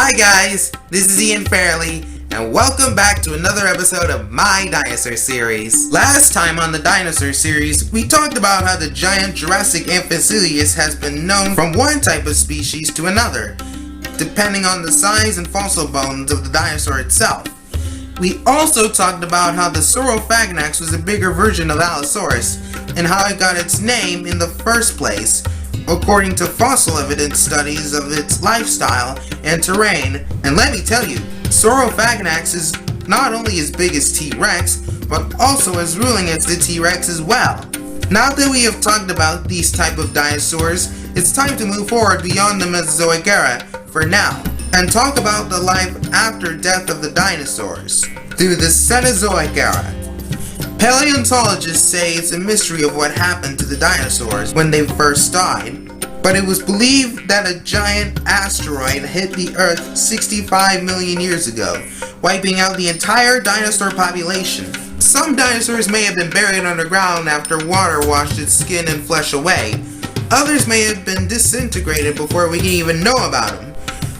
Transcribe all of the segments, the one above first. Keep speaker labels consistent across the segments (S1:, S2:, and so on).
S1: Hi guys, this is Ian Fairley, and welcome back to another episode of my Dinosaur Series. Last time on the Dinosaur Series, we talked about how the giant Jurassic Amphicoelius has been known from one type of species to another, depending on the size and fossil bones of the dinosaur itself. We also talked about how the Saurophaganax was a bigger version of Allosaurus, and how it got its name in the first place, according to fossil evidence studies of its lifestyle and terrain. And let me tell you, Saurophaganax is not only as big as T-Rex, but also as ruling as the T-Rex as well. Now that we have talked about these type of dinosaurs, it's time to move forward beyond the Mesozoic Era for now, and talk about the life after death of the dinosaurs, through the Cenozoic Era. Paleontologists say it's a mystery of what happened to the dinosaurs when they first died, but it was believed that a giant asteroid hit the Earth 65 million years ago, wiping out the entire dinosaur population. Some dinosaurs may have been buried underground after water washed its skin and flesh away. Others may have been disintegrated before we can even know about them.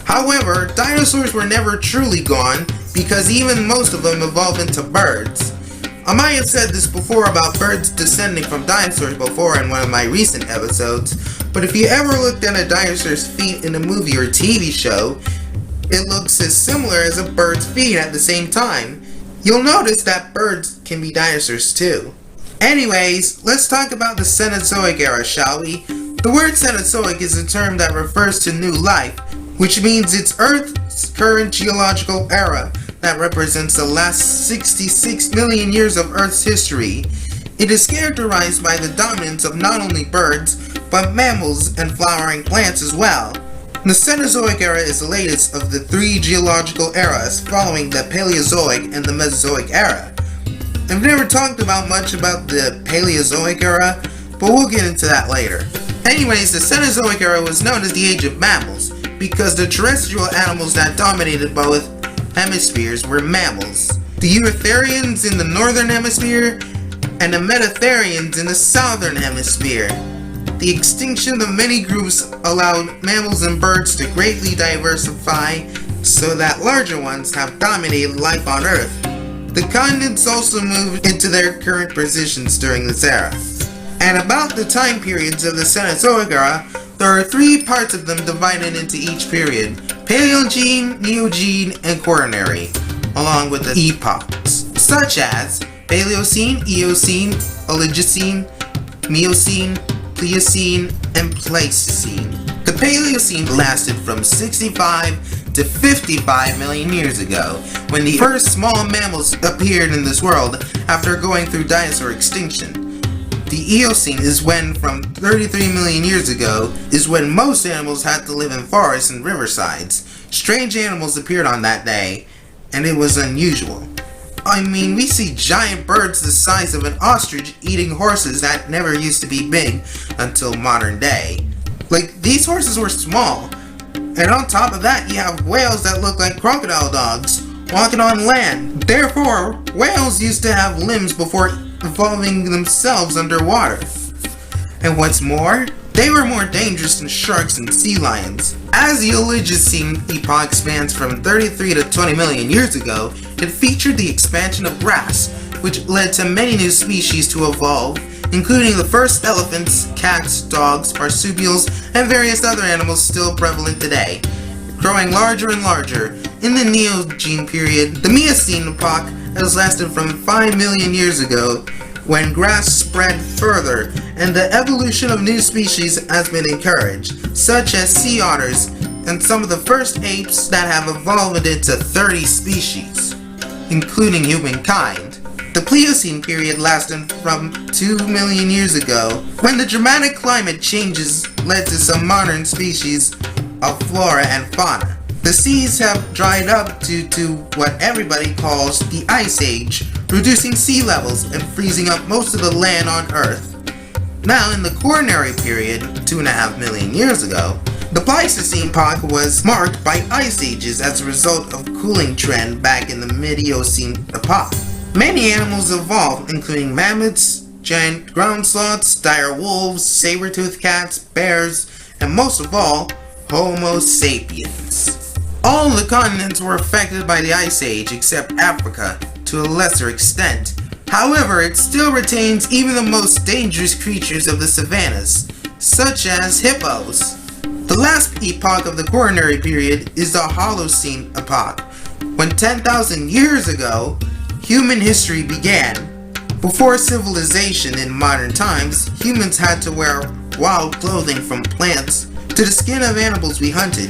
S1: However, dinosaurs were never truly gone, because even most of them evolved into birds. I might have said this before about birds descending from dinosaurs before in one of my recent episodes, but if you ever looked at a dinosaur's feet in a movie or TV show, it looks as similar as a bird's feet at the same time. You'll notice that birds can be dinosaurs too. Anyways, let's talk about the Cenozoic Era, shall we? The word Cenozoic is a term that refers to new life, which means it's Earth's current geological era that represents the last 66 million years of Earth's history. It is characterized by the dominance of not only birds, but mammals and flowering plants as well. The Cenozoic Era is the latest of the three geological eras following the Paleozoic and the Mesozoic Era. I've never talked about much about the Paleozoic Era, but we'll get into that later. Anyways, the Cenozoic Era was known as the Age of Mammals, because the terrestrial animals that dominated both hemispheres were mammals. The Eurytherians in the northern hemisphere and the Metatherians in the southern hemisphere. The extinction of many groups allowed mammals and birds to greatly diversify so that larger ones have dominated life on Earth. The continents also moved into their current positions during this era. And about the time periods of the Cenozoic Era, there are three parts of them divided into each period: Paleogene, Neogene, and Quaternary, along with the epochs, such as Paleocene, Eocene, Oligocene, Miocene, Pliocene, and Pleistocene. The Paleocene lasted from 65 to 55 million years ago, when the first small mammals appeared in this world after going through dinosaur extinction. The Eocene is when, from 33 million years ago, is when most animals had to live in forests and riversides. Strange animals appeared on that day, and it was unusual. I mean, we see giant birds the size of an ostrich eating horses that never used to be big until modern day. Like, these horses were small, and on top of that you have whales that look like crocodile dogs walking on land. Therefore, whales used to have limbs before evolving themselves underwater. And what's more, they were more dangerous than sharks and sea lions. As the Oligocene epoch spans from 33 to 20 million years ago, it featured the expansion of grass, which led to many new species to evolve, including the first elephants, cats, dogs, marsupials, and various other animals still prevalent today, growing larger and larger. In the Neogene period, the Miocene epoch has lasted from 5 million years ago, when grass spread further and the evolution of new species has been encouraged, such as sea otters and some of the first apes that have evolved into 30 species, including humankind. The Pliocene period lasted from 2 million years ago, when the dramatic climate changes led to some modern species of flora and fauna. The seas have dried up due to what everybody calls the Ice Age, reducing sea levels and freezing up most of the land on Earth. Now, in the Quaternary period, 2.5 million years ago, the Pleistocene epoch was marked by ice ages as a result of cooling trend back in the Miocene epoch. Many animals evolved, including mammoths, giant ground sloths, dire wolves, saber-toothed cats, bears, and most of all, Homo Sapiens. All the continents were affected by the Ice Age except Africa, to a lesser extent. However, it still retains even the most dangerous creatures of the savannas, such as hippos. The last epoch of the Quaternary period is the Holocene epoch, when 10,000 years ago, human history began. Before civilization in modern times, humans had to wear wild clothing from plants to the skin of animals we hunted.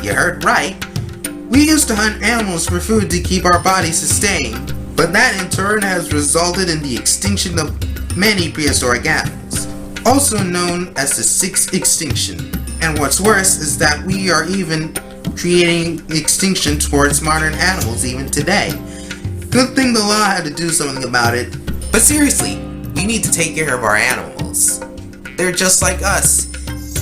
S1: You heard right. We used to hunt animals for food to keep our bodies sustained, but that in turn has resulted in the extinction of many prehistoric animals, also known as the sixth extinction. And what's worse is that we are even creating extinction towards modern animals even today. Good thing the law had to do something about it. But seriously, we need to take care of our animals. They're just like us.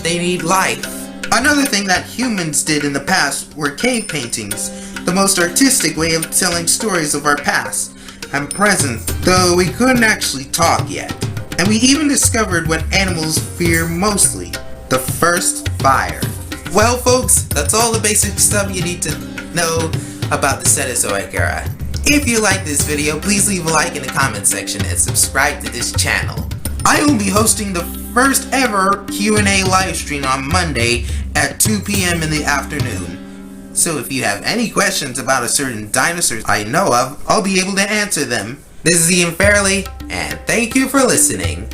S1: They need life. Another thing that humans did in the past were cave paintings, the most artistic way of telling stories of our past and present, though we couldn't actually talk yet. And we even discovered what animals fear mostly, the first fire. Well folks, that's all the basic stuff you need to know about the Cenozoic Era. If you like this video, please leave a like in the comment section and subscribe to this channel. I will be hosting the first ever Q&A live stream on Monday at 2 p.m. in the afternoon. So if you have any questions about a certain dinosaur I know of, I'll be able to answer them. This is Ian Fairley, and thank you for listening.